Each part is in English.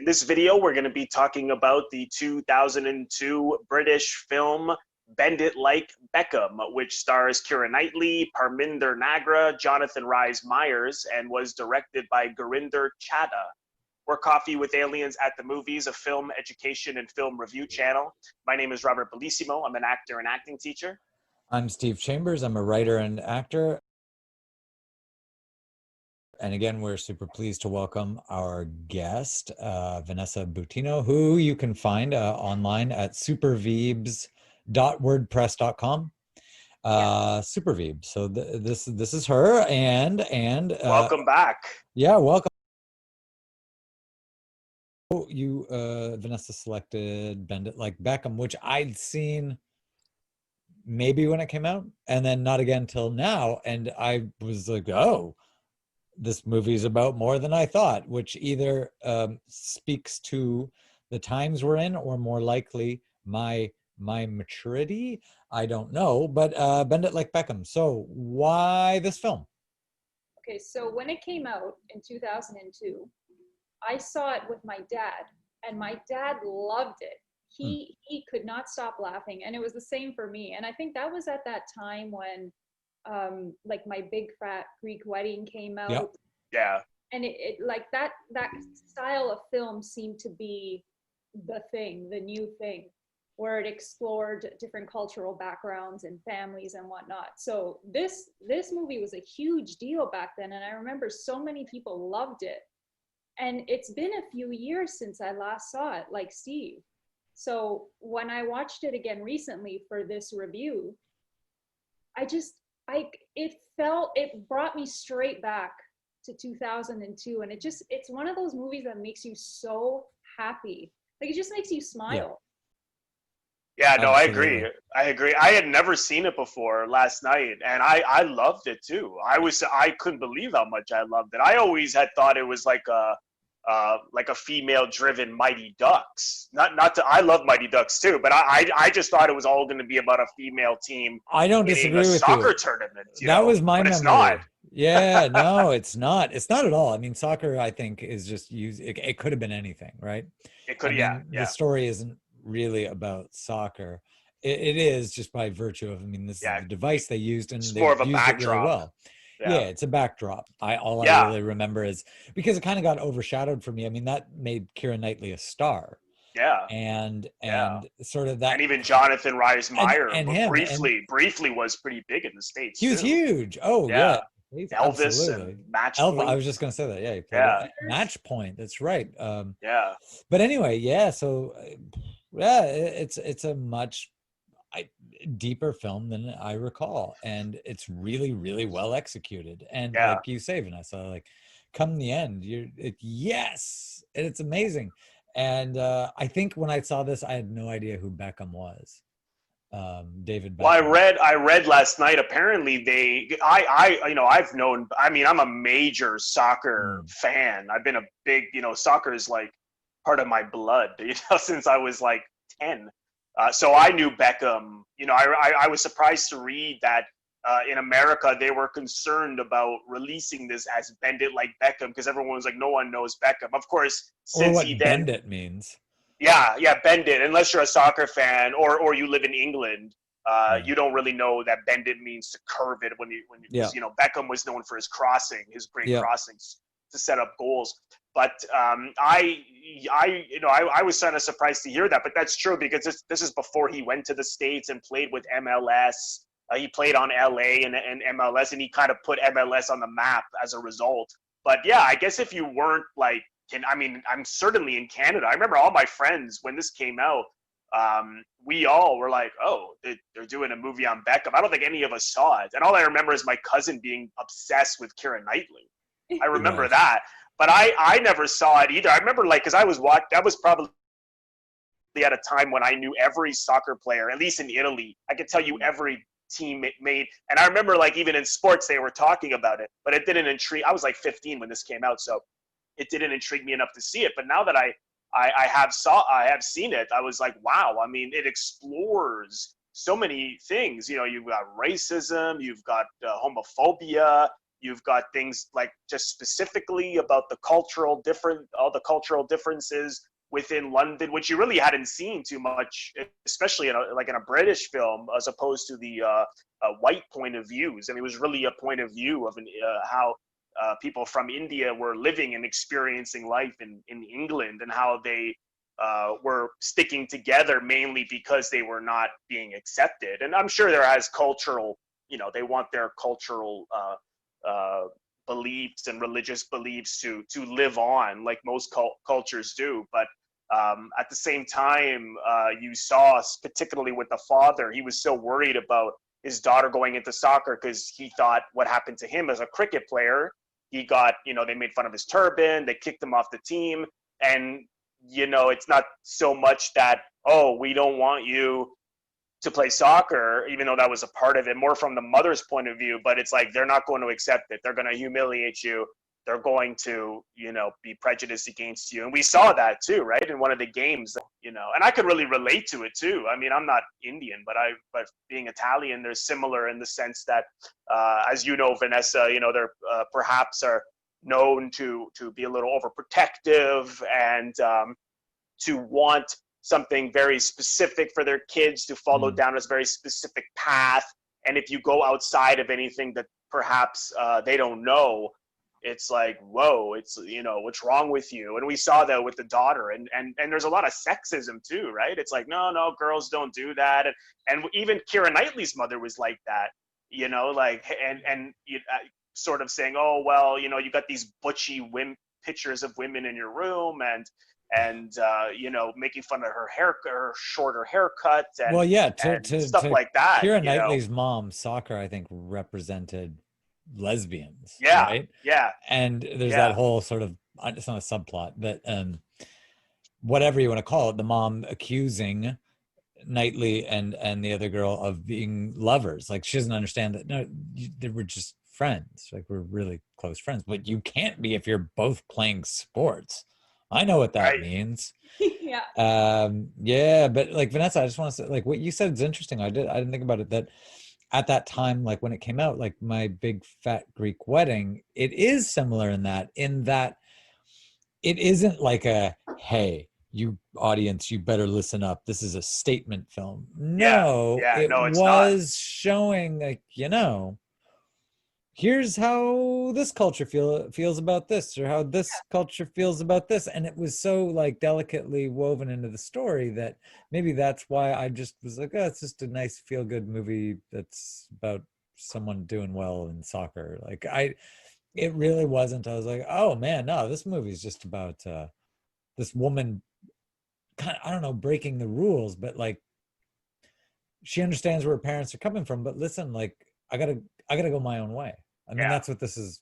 this video, we're going to be talking about the 2002 British film Bend It Like Beckham, which stars Keira Knightley, Parminder Nagra, Jonathan Rhys Meyers, and was directed by Gurinder Chadha. We're Coffee with Aliens at the Movies, a film education and film review channel. My name is Robert Bellissimo. I'm an actor and acting teacher. I'm Steve Chambers. I'm a writer and actor. And again, we're super pleased to welcome our guest, Vanessa Buttino, who you can find online at superveebs.wordpress.com. Superveeb. So this is her, and welcome back. Yeah, welcome. You, Vanessa, selected Bend It Like Beckham, which I'd seen maybe when it came out, and then not again till now. And I was like, oh, this movie is about more than I thought, which either speaks to the times we're in, or more likely my maturity. I don't know, but Bend It Like Beckham. So why this film? Okay, so when it came out in 2002, I saw it with my dad, and my dad loved it. He could not stop laughing, and it was the same for me. And I think that was at that time when like My Big Fat Greek Wedding came out. Yep. Yeah. And it like that style of film seemed to be the thing, the new thing, where it explored different cultural backgrounds and families and whatnot. So this movie was a huge deal back then, and I remember so many people loved it. And it's been a few years since I last saw it, like Steve. So when I watched it again recently for this review, it brought me straight back to 2002. And it's one of those movies that makes you so happy. Like, it just makes you smile. Yeah, no, Absolutely. I agree. I had never seen it before last night, and I loved it too. I couldn't believe how much I loved it. I always had thought it was like a female-driven Mighty Ducks. I love Mighty Ducks too, but I just thought it was all going to be about a female team. I don't disagree with you. Soccer tournament. That was my memory. It's not. Yeah, no, it's not. It's not at all. I mean, soccer, I think, is just used. It could have been anything, right? It could, yeah. The story isn't really about soccer. It is just by virtue of, I mean, this is the device they used, and they used it really well. Yeah, it's a backdrop. I really remember is because it kind of got overshadowed for me. I mean, that made Keira Knightley a star. Yeah. And sort of that. And even Jonathan Rhys Meyers briefly was pretty big in the States. He was huge. Oh, yeah. Elvis Absolutely. and Match Point. I was just going to say that. Yeah. He played Match Point. That's right. But anyway, so it's a much deeper film than I recall, and it's really, really well executed. And like you say, Vanessa, like come the end, yes, and it's amazing. And I think when I saw this, I had no idea who Beckham was. David Beckham. Well, I read last night. Apparently, I've known. I mean, I'm a major soccer fan. I've been a big, soccer is like part of my blood, since I was like 10. So I knew Beckham. I was surprised to read that in America they were concerned about releasing this as Bend It Like Beckham, because everyone was like, no one knows Beckham. Of course, since he then bend it means. Yeah, bend it. Unless you're a soccer fan or you live in England, you don't really know that bend it means to curve it. Beckham was known for his great crossings to set up goals. But I was kind of surprised to hear that. But that's true, because this is before he went to the States and played with MLS. He played on LA and MLS, and he kind of put MLS on the map as a result. But yeah, I guess if you weren't like, I'm certainly in Canada. I remember all my friends when this came out. We all were like, "Oh, they're doing a movie on Beckham." I don't think any of us saw it, and all I remember is my cousin being obsessed with Keira Knightley. I remember that. But I never saw it either. I remember, because that was probably at a time when I knew every soccer player, at least in Italy. I could tell you every team it made. And I remember, even in sports, they were talking about it. But it didn't intrigue. I was like 15 when this came out, so it didn't intrigue me enough to see it. But now that I have seen it, I was like, wow. I mean, it explores so many things. You've got racism, you've got homophobia, You've got things like just specifically about all the cultural differences within London, which you really hadn't seen too much, especially in a British film, as opposed to the white point of views. I mean, it was really a point of view of how people from India were living and experiencing life in England, and how they were sticking together mainly because they were not being accepted. And I'm sure there has cultural, they want their cultural beliefs and religious beliefs to live on, like most cultures do. But at the same time, you saw, particularly with the father, he was so worried about his daughter going into soccer because he thought what happened to him as a cricket player. He got, they made fun of his turban, they kicked him off the team. And, it's not so much that, oh, we don't want you to play soccer, even though that was a part of it, more from the mother's point of view. But it's like, they're not going to accept it. They're going to humiliate you. They're going to, be prejudiced against you. And we saw that too, right? In one of the games, and I could really relate to it too. I mean, I'm not Indian, but being Italian, they're similar in the sense that, as you know, Vanessa, they're perhaps are known to be a little overprotective and to want something very specific for their kids to follow down this very specific path. And if you go outside of anything that perhaps they don't know, it's like, whoa, it's, what's wrong with you? And we saw that with the daughter, and there's a lot of sexism too, right? It's like, no, girls don't do that. And even Keira Knightley's mother was like that, sort of saying, oh, well, you got these butchy pictures of women in your room, and making fun of her shorter haircut, and, well, yeah, and stuff like that. Keira Knightley's mom, soccer, I think, represented lesbians, yeah, right? Yeah. And there's that whole sort of, it's not a subplot, but whatever you want to call it, the mom accusing Knightley and the other girl of being lovers. Like, she doesn't understand that, no, they were just friends. Like, we're really close friends, but you can't be if you're both playing sports. I know what that means. Yeah, but like, Vanessa, I just want to say, like, what you said is interesting. I didn't think about it, that at that time, like when it came out, like My Big Fat Greek Wedding, it is similar in that it isn't like a, hey, you audience, you better listen up, this is a statement film. No, it was not showing, like, here's how this culture feels about this, or how this culture feels about this. And it was so like delicately woven into the story that maybe that's why I just was like, oh, it's just a nice feel-good movie that's about someone doing well in soccer. Like, it really wasn't. I was like, oh man, no, this movie is just about this woman kind of, I don't know, breaking the rules, but like, she understands where her parents are coming from. But listen, like, I gotta go my own way. I mean, that's what this is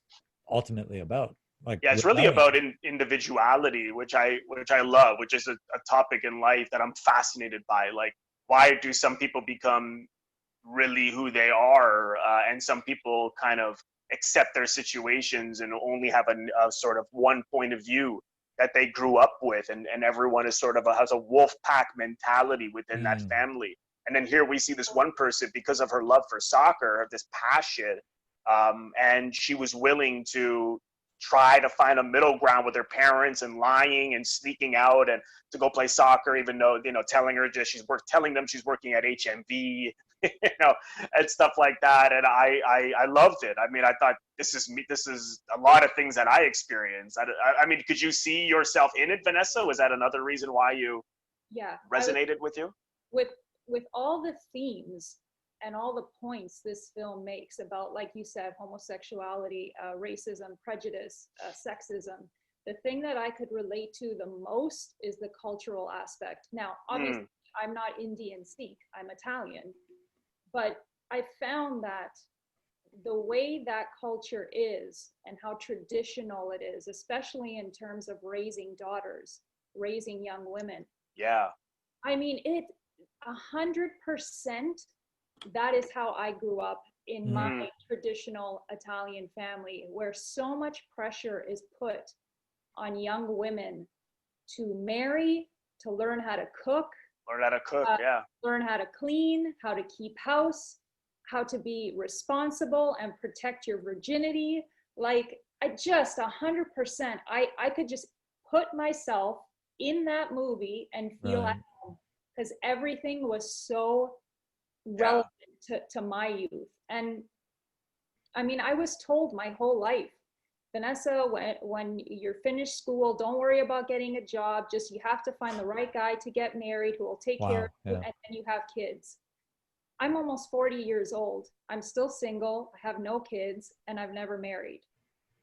ultimately about. Like, it's really about individuality, which I love, which is a topic in life that I'm fascinated by. Like, why do some people become really who they are, and some people kind of accept their situations and only have a sort of one point of view that they grew up with, and everyone is sort of has a wolf pack mentality within that family. And then here we see this one person, because of her love for soccer, this passion, and she was willing to try to find a middle ground with her parents, and lying and sneaking out and to go play soccer, even though, telling them she's working at HMV, and stuff like that. And I loved it. I mean, I thought, this is a lot of things that I experienced. I mean, could you see yourself in it, Vanessa? Was that another reason why you resonated with you? With all the themes and all the points this film makes about, like you said, homosexuality, racism, prejudice, sexism, the thing that I could relate to the most is the cultural aspect. Now, obviously, I'm not Indian Sikh, I'm Italian, but I found that the way that culture is and how traditional it is, especially in terms of raising daughters, raising young women. Yeah. I mean, 100%, that is how I grew up in my traditional Italian family, where so much pressure is put on young women to marry, to learn how to cook, learn how to learn how to clean, how to keep house. how to be responsible and protect your virginity. Like, I just 100%, I could just put myself in that movie and feel at home, because everything was so relevant to my youth. And I mean, I was told my whole life, Vanessa, when you're finished school, don't worry about getting a job. Just, you have to find the right guy to get married who will take care of you, and then you have kids. I'm almost 40 years old. I'm still single. I have no kids, and I've never married.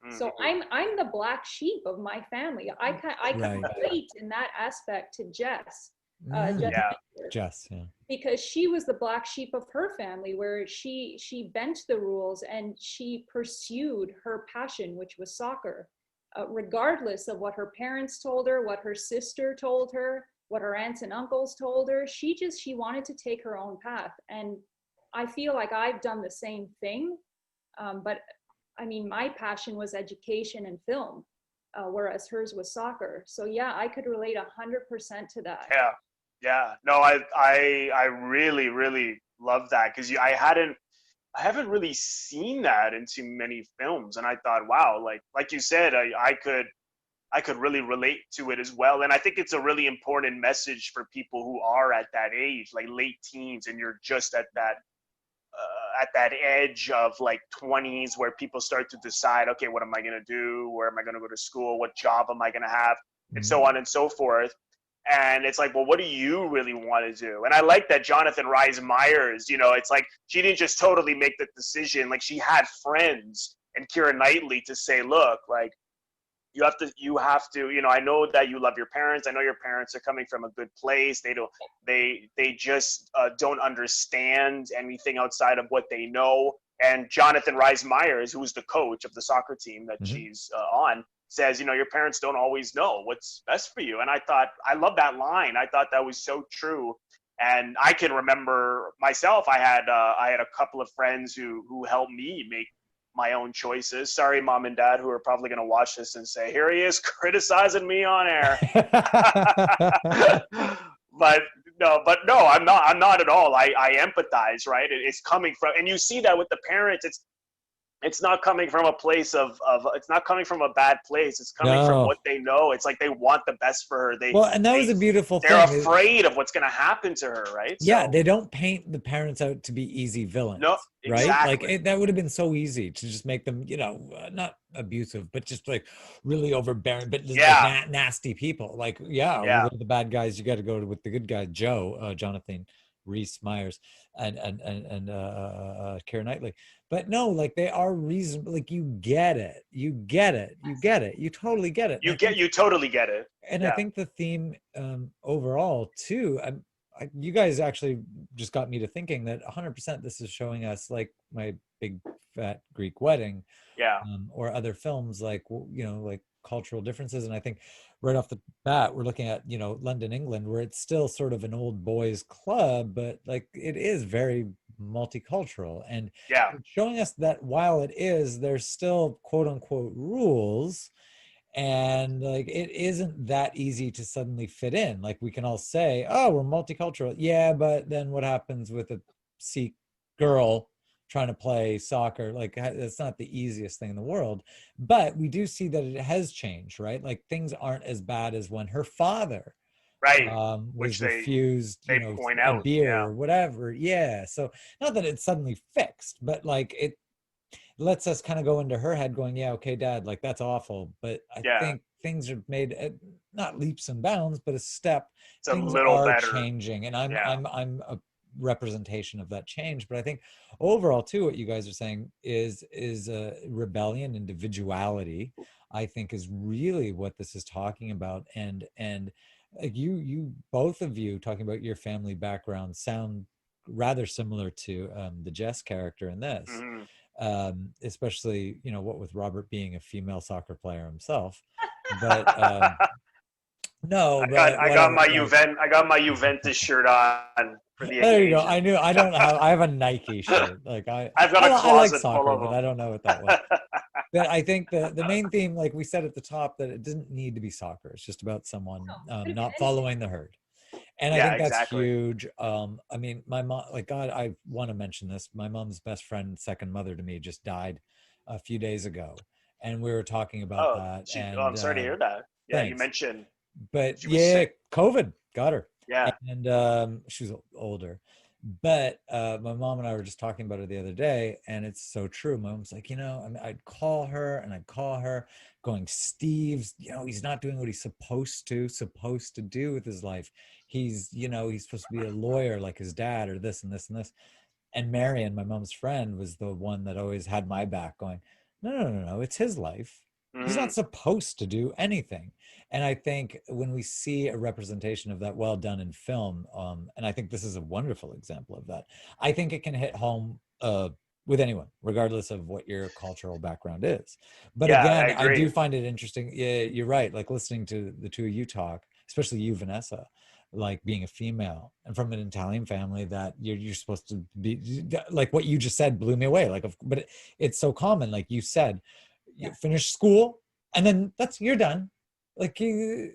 So I'm the black sheep of my family. I can relate in that aspect to Jess. Jess, because she was the black sheep of her family, where she bent the rules and she pursued her passion, which was soccer, regardless of what her parents told her, what her sister told her, what her aunts and uncles told her. She wanted to take her own path. And I feel like I've done the same thing. But I mean, my passion was education and film, whereas hers was soccer. So yeah, I could relate 100% to that. Yeah. No, I really, really love that, because I haven't really seen that in too many films, and I thought, wow, like you said, I could really relate to it as well. And I think it's a really important message for people who are at that age, like late teens, and you're just at that edge of like 20s, where people start to decide, okay, what am I going to do? Where am I going to go to school? What job am I going to have? And so on and so forth. And it's like, well, what do you really want to do? And I like that Jonathan Rhys Meyers, it's like she didn't just totally make the decision. Like, she had friends and Keira Knightley to say, look, like, you have to, I know that you love your parents. I know your parents are coming from a good place. They just don't understand anything outside of what they know. And Jonathan Rhys Meyers, who's the coach of the soccer team that she's on, says, your parents don't always know what's best for you. And I love that line. I thought that was so true. And I can remember myself, I had a couple of friends who helped me make my own choices. Sorry, mom and dad, who are probably going to watch this and say, here he is criticizing me on air. But no, I'm not at all. I empathize, right? It's coming from, and you see that with the parents. It's not coming from a place of it's not coming from a bad place. It's coming from what they know. It's like they want the best for her. And that was a beautiful thing. They're afraid of what's going to happen to her, right? Yeah, they don't paint the parents out to be easy villains. No, exactly. Right? Like, that would have been so easy to just make them, not abusive, but just like really overbearing, but just like nasty people. Like, the bad guys, you got to go with the good guy, Jonathan Rhys Meyers, and Keira Knightley. But no, like, they are reasonable. Like, you get it. You totally get it. You totally get it. And I think the theme overall too, you guys actually just got me to thinking that 100% this is showing us, like My Big Fat Greek Wedding, or other films, like, like cultural differences. And I think right off the bat, we're looking at, London, England, where it's still sort of an old boys club, but like, it is very multicultural, and showing us that while it is, there's still quote unquote rules, and like, it isn't that easy to suddenly fit in. Like, we can all say, oh, we're multicultural, but then what happens with a Sikh girl trying to play soccer? Like, it's not the easiest thing in the world. But we do see that it has changed, right? Like, things aren't as bad as when her father was refused, a beer or whatever. So not that it's suddenly fixed, but like, it lets us kind of go into her head going, okay, dad, like, that's awful. But I think things are made not leaps and bounds, but a step. It's things a little are better. Changing, and I'm a representation of that change. But I think overall too, what you guys are saying is rebellion, individuality, I think, is really what this is talking about. And like, you both of you talking about your family background sound rather similar to the Jess character in this. Especially, what with Robert being a female soccer player himself. But I got my Juventus shirt on for the occasion. There you go. I have a Nike shirt. Like, I've got a closet I like soccer, full of but I don't know what that was. But I think the main theme, like we said at the top, that it didn't need to be soccer. It's just about someone not following the herd. And I Yeah, think that's exactly. huge. I mean, my mom, like, God, I want to mention this. My mom's best friend, second mother to me, just died a few days ago. And we were talking about Oh, that. I'm And sorry to hear that. Yeah, you thanks. mentioned But she was yeah, sick. COVID got her. Yeah. And she was older. But my mom and I were just talking about it the other day, and it's so true. My mom's like, I mean, I'd call her and I'd call her going, Steve's, he's not doing what he's supposed to do with his life. He's supposed to be a lawyer like his dad, or this and this and this. And Marion, my mom's friend, was the one that always had my back going, no, no, no, no, it's his life. He's Mm-hmm. not supposed to do anything. And I think when we see a representation of that well done in film, and I think this is a wonderful example of that, I think it can hit home with anyone, regardless of what your cultural background is. But Yeah, I again, I do agree. find it interesting. Yeah, you're right. Like listening to the two of you talk, especially you, Vanessa, like being a female and from an Italian family, that you're supposed to be like, what you just said blew me away. Like, but it's so common. Like you said, you finish school and then you're done. Like, you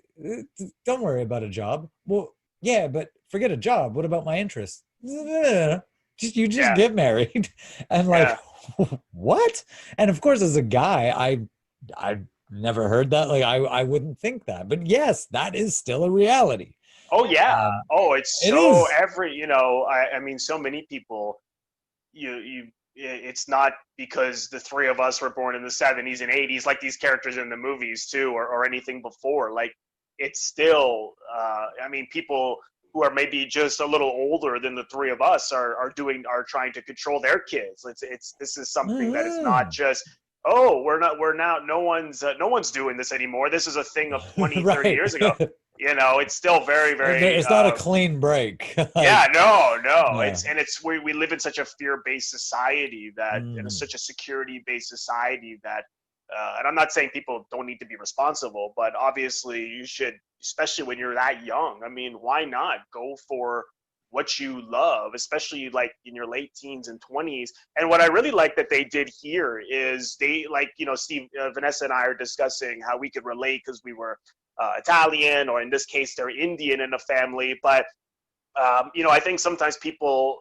don't worry about a job. Well, yeah, but forget a job. What about my interests? You just Yeah, get married. And like, yeah. what? And of course, as a guy, I never heard that. Like, I wouldn't think that. But yes, that is still a reality. Oh yeah. Uh, Oh, it's it so is. I mean, so many people, it's not because the three of us were born in the 70s and 80s, like these characters in the movies too, or anything before. Like, it's still, I mean, people who are maybe just a little older than the three of us are trying to control their kids. This is something that is not Mm. just, oh, we're now, no one's doing this anymore. This is a thing of 20, 30 Right. years ago. It's still very, very, It's not a clean break. yeah, Like, no. yeah. It's we live in such a fear-based society, that in Mhm. such a security-based society, that and I'm not saying people don't need to be responsible, but obviously you should, especially when you're that young. I mean, why not go for what you love, especially like in your late teens and 20s. And what I really like that they did here is they, like, Steve, Vanessa and I are discussing how we could relate because we were Italian, or in this case they're Indian in the family. But I think sometimes people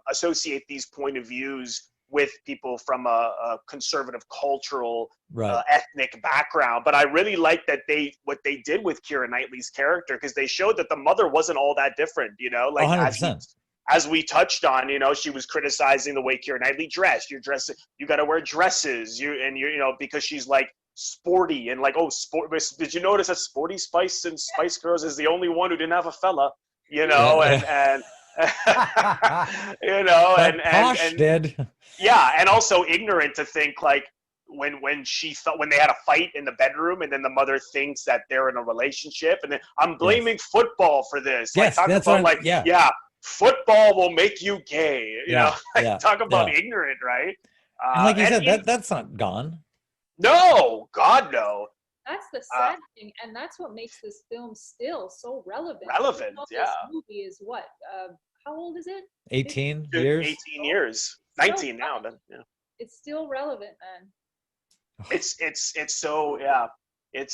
associate these point of views with people from a conservative cultural Right. ethnic background. But I really like that what they did with Keira Knightley's character, because they showed that the mother wasn't all that different. Like, 100%. as we touched on, she was criticizing the way Keira Knightley dressed. You got to wear dresses. Because she's like sporty and like, oh, sport. Did you notice that Sporty Spice and Spice Girls is the only one who didn't have a fella? Yeah. And But Posh and did. yeah, and also ignorant to think, like, when they had a fight in the bedroom, and then the mother thinks that they're in a relationship, and then, I'm Yes. blaming football for this. Like, Yes, talk that's what about, like, yeah. yeah, football will make you gay. Yeah. Like, Yeah. talk about Yeah. ignorant, right? And like you And said, that's not gone. no, God, no. That's the Uh, sad thing, and that's what makes this film still so relevant. Relevant, yeah. This movie is what? How old is it? 18 years. 18 years, Still 19 now. Then, yeah. It's still relevant, man. It's so, yeah. It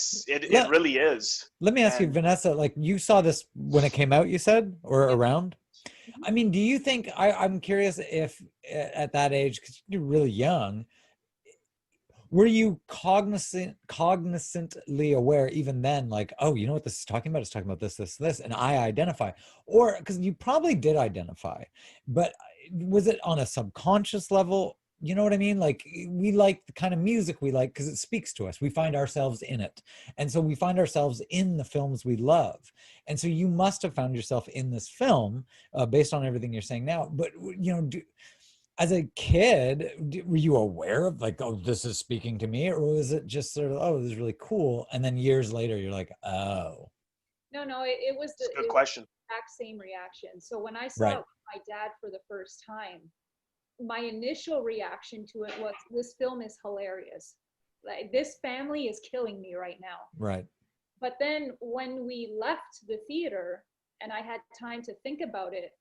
Let, really is. let me ask you, And Vanessa, like, you saw this when it came out, you said, or around? I mean, do you think, I'm curious if at that age, because you're really young, were you cognizantly aware even then, like, oh, you know what this is talking about? It's talking about this, this, this, and I identify, or because you probably did identify, but was it on a subconscious level? You know what I mean? Like, we like the kind of music we like because it speaks to us. We find ourselves in it. And so we find ourselves in the films we love. And so you must have found yourself in this film based on everything you're saying now. But, as a kid, were you aware of, like, oh, this is speaking to me? Or was it just sort of, oh, this is really cool? And then years later, you're like, oh. No, it was it's a good the question. exact same reaction. So when I saw Right. it with my dad for the first time, my initial reaction to it was, this film is hilarious. Like, this family is killing me right now. Right. But then when we left the theater and I had time to think about it,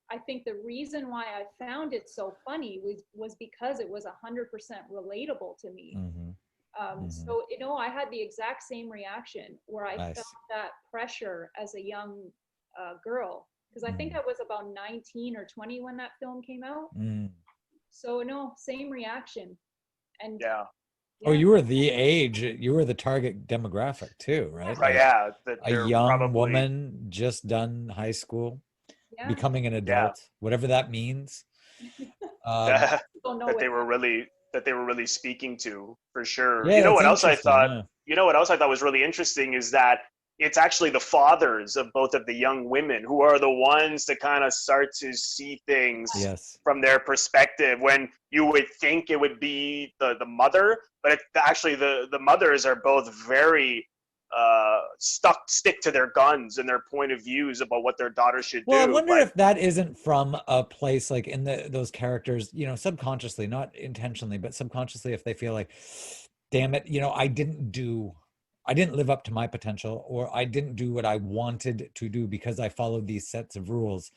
I think the reason why I found it so funny was because it was 100% relatable to me. So, I had the exact same reaction where I Nice. felt that pressure as a young girl, because I think I was about 19 or 20 when that film came out. So no, same reaction. And yeah. Oh, you were the age, you were the target demographic too, right? Right, Like yeah, that a they're young probably woman just done high school, becoming an yeah. adult, whatever that means. don't know that what they were really speaking to, for sure. Yeah, You know that's what else I interesting. thought? Yeah. You know what else I thought was really interesting is that it's actually the fathers of both of the young women who are the ones to kind of start to see things Yes. from their perspective, when you would think it would be the mother, but actually the mothers are both very stick to their guns and their point of views about what their daughter should Well, I do. wonder But if that isn't from a place like in those characters, subconsciously, not intentionally, but subconsciously, if they feel like, damn it, I didn't live up to my potential, or I didn't do what I wanted to do because I followed these sets of rules.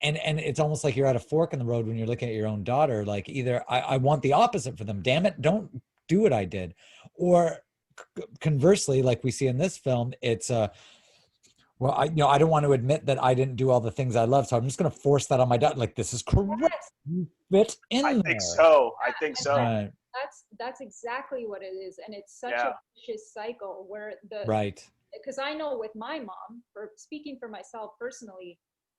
And it's almost like you're at a fork in the road when you're looking at your own daughter. Like, either I want the opposite for them. Damn it, don't do what I did. Or conversely, like we see in this film, it's well, I don't want to admit that I didn't do all the things I love, so I'm just going to force that on my daughter. Like, this is correct. You fit in I there. think so. I think so. Right. that's exactly what it is, and it's such Yeah. a vicious cycle where Right. because I know with my mom, for speaking for myself personally,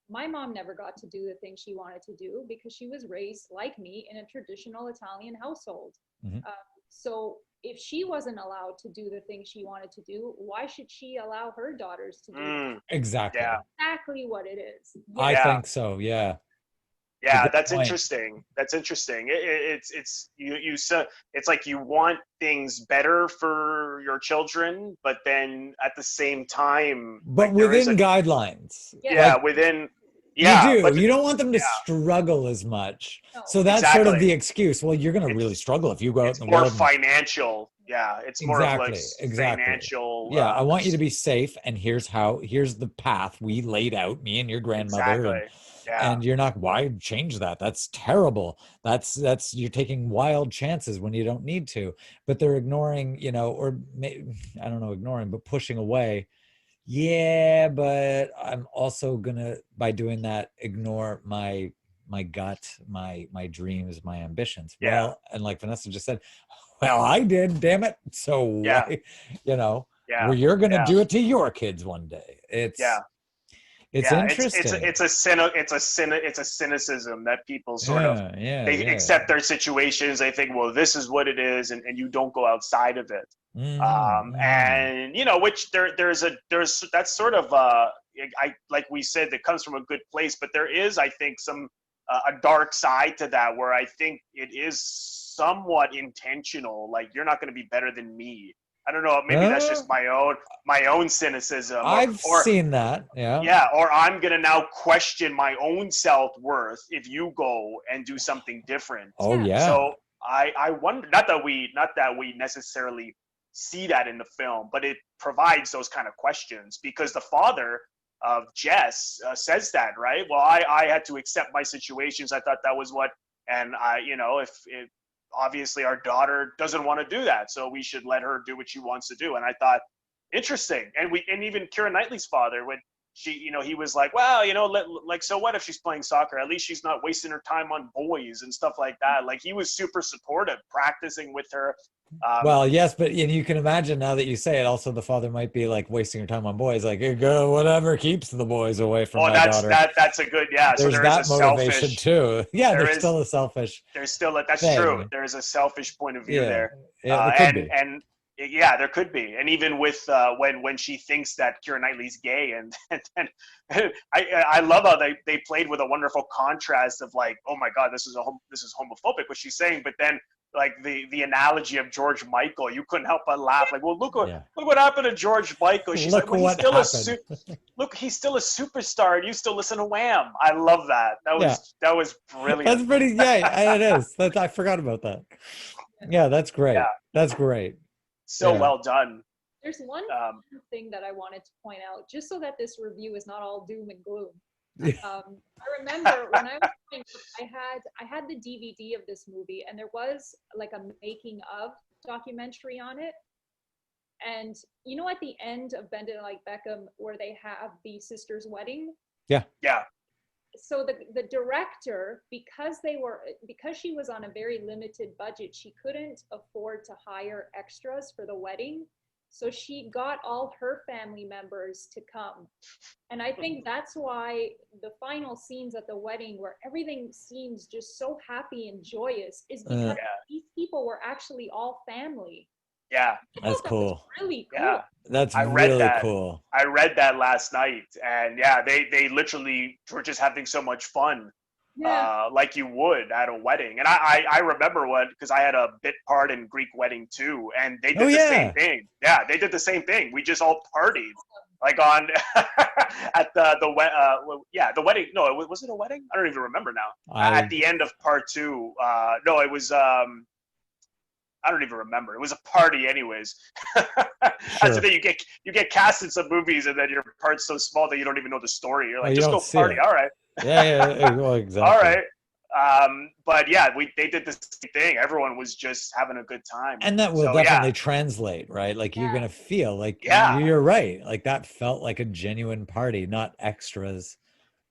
my mom never got to do the things she wanted to do because she was raised like me in a traditional Italian household. Mhm. So if she wasn't allowed to do the things she wanted to do, why should she allow her daughters to do that? Exactly. Yeah. Exactly what it is. I Yeah. think so. Yeah. It's a Yeah, good that's point. interesting. That's interesting. It's you so it's like you want things better for your children, but then at the same time, But like there is within guidelines. yeah, Like, within you do. but You don't want them to yeah, struggle as much. No. So that's sort of exactly. the excuse. Well, you're going to really struggle if you go out It's in the more world. financial. Yeah, it's more of like Exactly. financial. Yeah, I want you to be safe, and here's the path we laid out, me and your grandmother, exactly. Yeah, and you're not, why change that? That's terrible. That's you're taking wild chances when you don't need to. But they're ignoring, I don't know, ignoring, but pushing away. Yeah, but I'm also gonna, by doing that, ignore my gut, my dreams, my ambitions. yeah, Well, and like Vanessa just said, well, I did, damn it. So yeah, why, yeah, well, you're gonna yeah. do it to your kids one day. Yeah. It's Yeah, interesting. it's a cynicism that people sort of they accept their situations. They think, well, this is what it is, and you don't go outside of it. And which there's that's sort of I like we said, that comes from a good place, but there is, I think, some a dark side to that, where I think it is somewhat intentional. Like, you're not going to be better than me. I don't know. Maybe that's just my own cynicism, I've or seen that. Yeah. yeah, or I'm gonna now question my own self-worth if you go and do something different. Oh yeah. So I wonder, not that we necessarily see that in the film, but it provides those kind of questions, because the father of Jess says that, right? Well, I had to accept my situations. I thought that was what, and if obviously our daughter doesn't want to do that, so we should let her do what she wants to do. And I thought, interesting. And even Keira Knightley's father, when she, he was like, well, so what if she's playing soccer? At least she's not wasting her time on boys and stuff like that. Like, he was super supportive, practicing with her. Well, yes, but and you can imagine, now that you say it, also the father might be like wasting your time on boys, like, go whatever keeps the boys away from my daughter. That's a good, yeah. There's so that motivation too. Yeah, there's still a selfish. There's still that's thing. True. There's a selfish point of view there. Yeah, there could be. And yeah, there could be. And even with when she thinks that Keira Knightley's gay, and I love how they played with a wonderful contrast of, like, oh my God, this is homophobic what she's saying, but then, like, the analogy of George Michael, you couldn't help but laugh. Like, well, look what happened to George Michael. She's like, well, he's still a superstar, and you still listen to Wham. I love that. That was brilliant. That's pretty. Yeah, it is. I forgot about that. Yeah, that's great. Yeah. That's great. So well done. There's one thing that I wanted to point out, just so that this review is not all doom and gloom. I remember when I was growing up, I had the DVD of this movie, and there was like a making of documentary on it. And you know, at the end of Bend It Like Beckham, where they have the sister's wedding. Yeah. Yeah. So the director, because she was on a very limited budget, she couldn't afford to hire extras for the wedding. So she got all her family members to come. And I think that's why the final scenes at the wedding, where everything seems just so happy and joyous, is because these people were actually all family. Yeah. That's cool. Really cool. Yeah. That's cool. I read that last night, and yeah, they literally were just having so much fun. Like you would at a wedding. And I remember because I had a bit part in Greek Wedding too, and they did the same thing. Yeah, they did the same thing. We just all partied like on at the wedding. No, was it a wedding? I don't even remember now. At the end of part 2, no, it was I don't even remember. It was a party, anyways. That's the thing. You get cast in some movies, and then your part's so small that you don't even know the story. You're like, just go party. All right. Yeah, well, exactly. All right. But yeah, they did the same thing. Everyone was just having a good time. And that will definitely translate, right? Like you're gonna feel like you're right. Like that felt like a genuine party, not extras.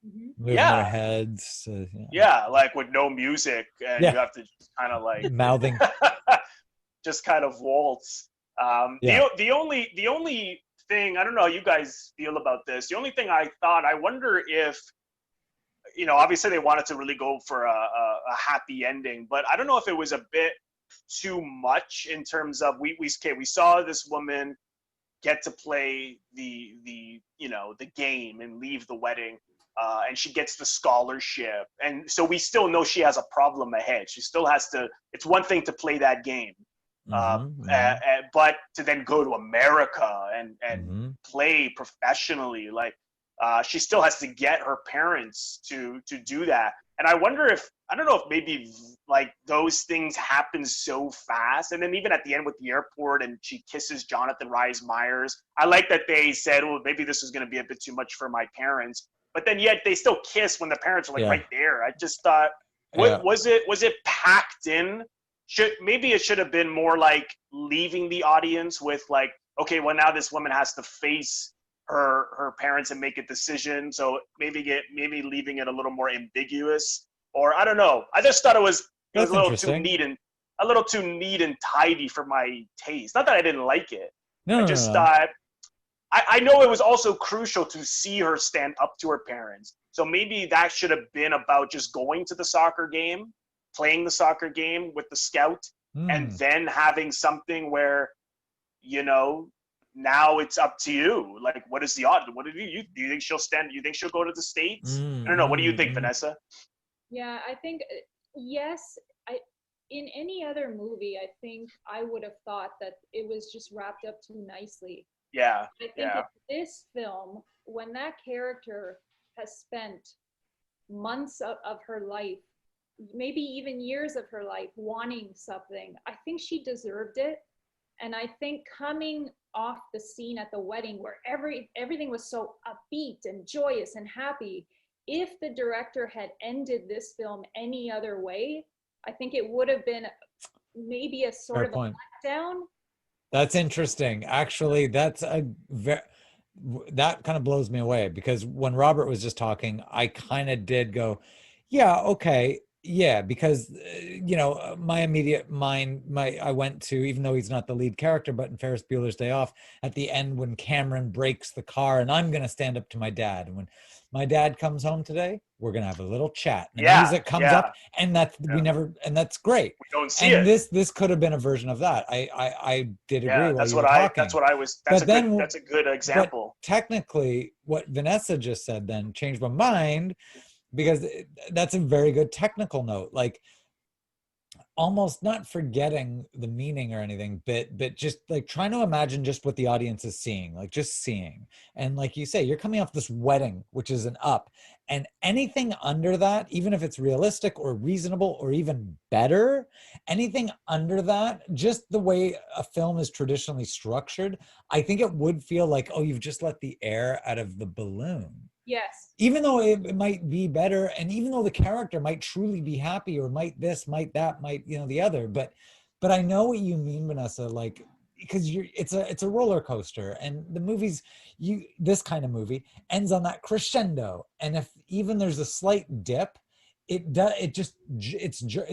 Moving their heads. Like with no music, and you have to kind of like mouthing. Just kind of waltz. The only thing, I don't know how you guys feel about this. The only thing I wonder if, obviously they wanted to really go for a happy ending, but I don't know if it was a bit too much in terms of we saw this woman get to play the game and leave the wedding, and she gets the scholarship, and so we still know she has a problem ahead. She still has to. It's one thing to play that game. But to then go to America and play professionally, like she still has to get her parents to do that. And I wonder I don't know if maybe like those things happen so fast. And then even at the end with the airport and she kisses Jonathan Rhys Meyers, I like that they said, well, maybe this is going to be a bit too much for my parents. But then yet they still kiss when the parents are like right there. I just thought, was it packed in? Maybe it should have been more like leaving the audience with like, okay, well now this woman has to face her parents and make a decision. So maybe leaving it a little more ambiguous, or I don't know. I just thought it was a little too neat and tidy for my taste. Not that I didn't like it. I just thought I know it was also crucial to see her stand up to her parents. So maybe that should have been about just going to the soccer game, playing the soccer game with the scout, and then having something where, now it's up to you. Like, what is the odds? What do you think she'll stand? Do you think she'll go to the States? I don't know. What do you think, Vanessa? Yeah, I think, yes. In any other movie, I think I would have thought that it was just wrapped up too nicely. Yeah. I think in this film, when that character has spent months of her life, maybe even years of her life wanting something, I think she deserved it. And I think coming off the scene at the wedding where everything was so upbeat and joyous and happy, if the director had ended this film any other way, I think it would have been maybe a sort of a letdown. That's interesting. Actually, that kind of blows me away, because when Robert was just talking, I kind of did go, yeah, okay. Yeah, because, my immediate mind, I went to, even though he's not the lead character, but in Ferris Bueller's Day Off, at the end when Cameron breaks the car and I'm going to stand up to my dad. And when my dad comes home today, we're going to have a little chat. And the music comes up, and that's great. We don't see it. This could have been a version of that. I did agree. That's a good example. But technically, what Vanessa just said then changed my mind, because that's a very good technical note. Like, almost not forgetting the meaning or anything, but just like trying to imagine just what the audience is seeing, like just seeing. And like you say, you're coming off this wedding, which is an up, and anything under that, even if it's realistic or reasonable or even better, anything under that, just the way a film is traditionally structured, I think it would feel like, oh, you've just let the air out of the balloon. Yes. Even though it might be better, and even though the character might truly be happy, or might this, might that, might, the other, but I know what you mean, Vanessa. Like, because it's a roller coaster, and the movies, this kind of movie ends on that crescendo, and if even there's a slight dip, it's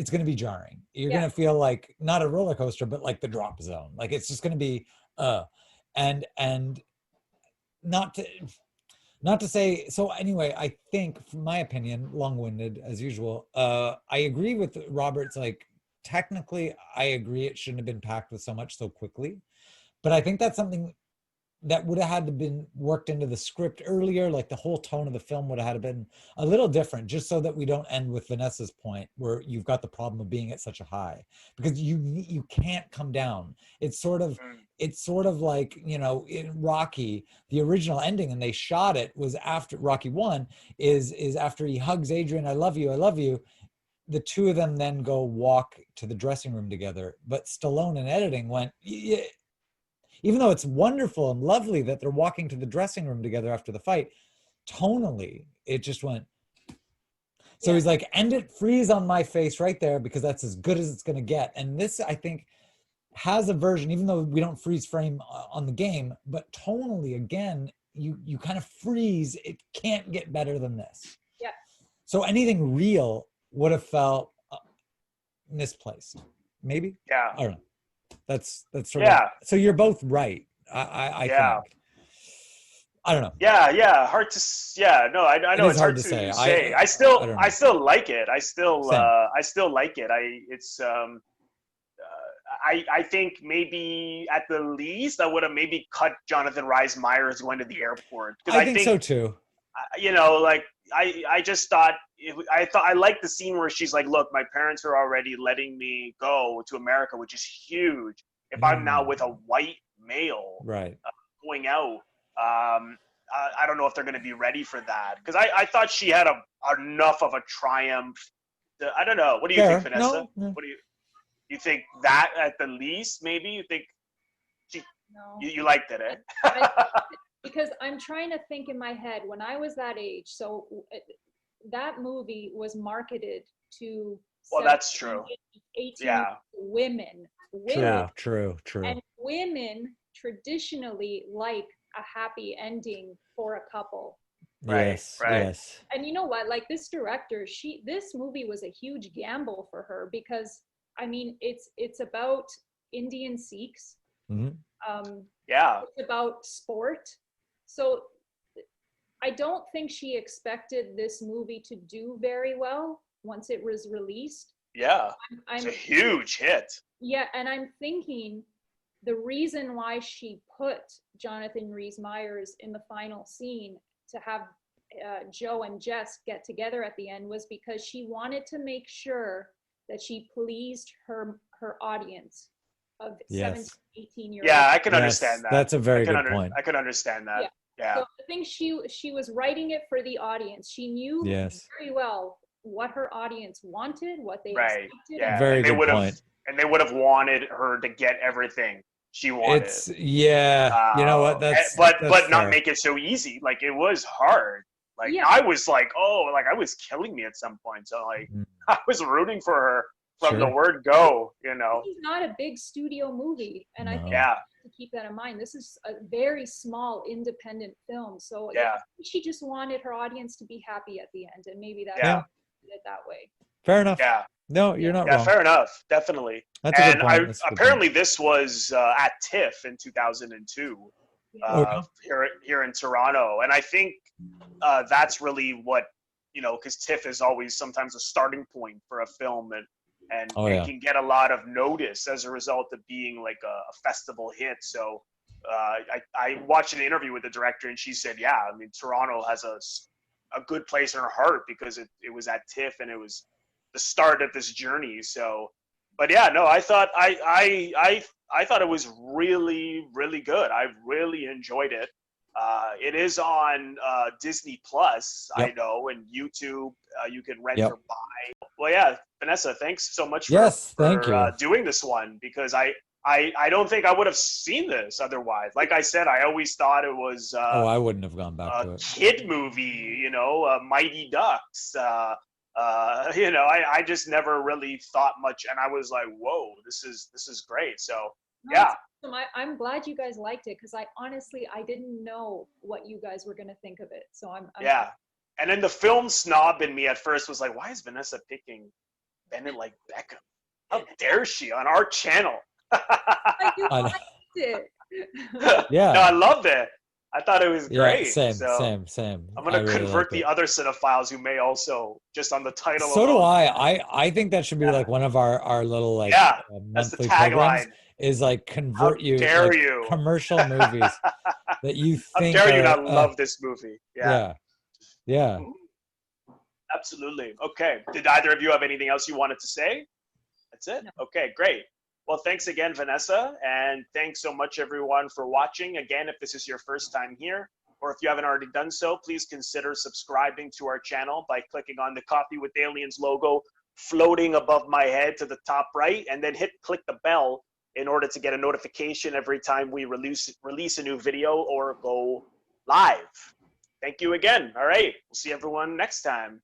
going to be jarring. You're going to feel like not a roller coaster, but like the drop zone. Like it's just going to be and not to say. So anyway, I think, from my opinion, long-winded as usual, I agree with Robert's, like, technically I agree it shouldn't have been packed with so much so quickly, but I think that's something that would have had to been worked into the script earlier. Like the whole tone of the film would have had to been a little different, just so that we don't end with Vanessa's point where you've got the problem of being at such a high, because you can't come down. It's sort of like, you know, in Rocky, the original ending, and they shot it, was after Rocky 1 is after he hugs Adrian, I love you. The two of them then go walk to the dressing room together. But Stallone in editing went, yeah, even though it's wonderful and lovely that they're walking to the dressing room together after the fight, tonally, it just went. So he's like, end it, freeze on my face right there, because that's as good as it's going to get. And this, I think, has a version, even though we don't freeze frame on the game, but tonally, again, you kind of freeze. It can't get better than this. Yeah. So anything real would have felt misplaced, maybe. Yeah. I don't know. That's sort of. So you're both right. I think. I don't know. Yeah. Hard to. Yeah. No, I know it's hard to say. I still like it. I still like it. I think maybe at the least I would have maybe cut Jonathan Rhys Meyers going to the airport. I think so too. You know, like I just thought I liked the scene where she's like, look, my parents are already letting me go to America, which is huge. If I'm now with a white male going out, I don't know if they're going to be ready for that, because I thought she had enough of a triumph. I don't know. What do you think, Vanessa? No. What do you think that at the least? Maybe you think you liked it, eh? Because I'm trying to think in my head when I was that age. So that movie was marketed to. Well, that's true. 18 women. True. And women traditionally like a happy ending for a couple. Yes. And you know what? Like, this director, this movie was a huge gamble for her, because I mean, it's about Indian Sikhs. Mm-hmm. It's about sport. So I don't think she expected this movie to do very well once it was released. Yeah, it's a huge hit. Yeah, and I'm thinking the reason why she put Jonathan Rhys Meyers in the final scene to have Joe and Jess get together at the end was because she wanted to make sure that she pleased her audience of 17, 18-year-olds. Yeah, I can understand that. That's a very good point. I can understand that. Yeah. So I think she was writing it for the audience. She knew very well what her audience wanted, what they expected. Yeah. Very good point. And they would have wanted her to get everything she wanted. You know what? That's but fair. Not make it so easy. Like, it was hard. Like, I was like, I was killing me at some point. So like, I was rooting for her from the word go. You know, it's not a big studio movie, and I think to keep that in mind. This is a very small independent film, so she just wanted her audience to be happy at the end, and maybe that it that way. Fair enough. Yeah. No, you're not wrong. Yeah, fair enough. Definitely. That's a good point. Apparently this was at TIFF in 2002 here in Toronto. And I think that's really what, you know, because TIFF is always sometimes a starting point for a film, and it can get a lot of notice as a result of being like a festival hit. So I watched an interview with the director, and she said, I mean, Toronto has a good place in her heart because it was at TIFF, and it was the start of this journey. So, but I thought I thought it was really, really good. I really enjoyed it. It is on Disney Plus, I know, and YouTube. You can rent or buy. Well, Vanessa, thanks so much for doing this one, because I don't think I would have seen this otherwise. Like I said, I always thought it was I wouldn't have gone back to it. Kid movie, you know, Mighty Ducks. You know, I just never really thought much, and I was like, whoa, this is great. So I'm glad you guys liked it, because I honestly, I didn't know what you guys were going to think of it. So I'm yeah. And then the film snob in me at first was like, why is Vanessa picking Bend It Like Beckham? How dare she on our channel? You liked it. Yeah. No, I loved it. I thought it was great. Same. I'm gonna really convert the other cinephiles who may also, just on the title So alone. do I think that should be like one of our little like that's the monthly programs tagline. is like convert How dare like, you? commercial movies that you think How dare you are, not love this movie? Yeah. Absolutely. Okay. Did either of you have anything else you wanted to say? That's it? No. Okay, great. Well, thanks again, Vanessa. And thanks so much, everyone, for watching. Again, if this is your first time here, or if you haven't already done so, please consider subscribing to our channel by clicking on the Coffee with Aliens logo floating above my head to the top right, and then click the bell in order to get a notification every time we release a new video or go live. Thank you again. All right. We'll see everyone next time.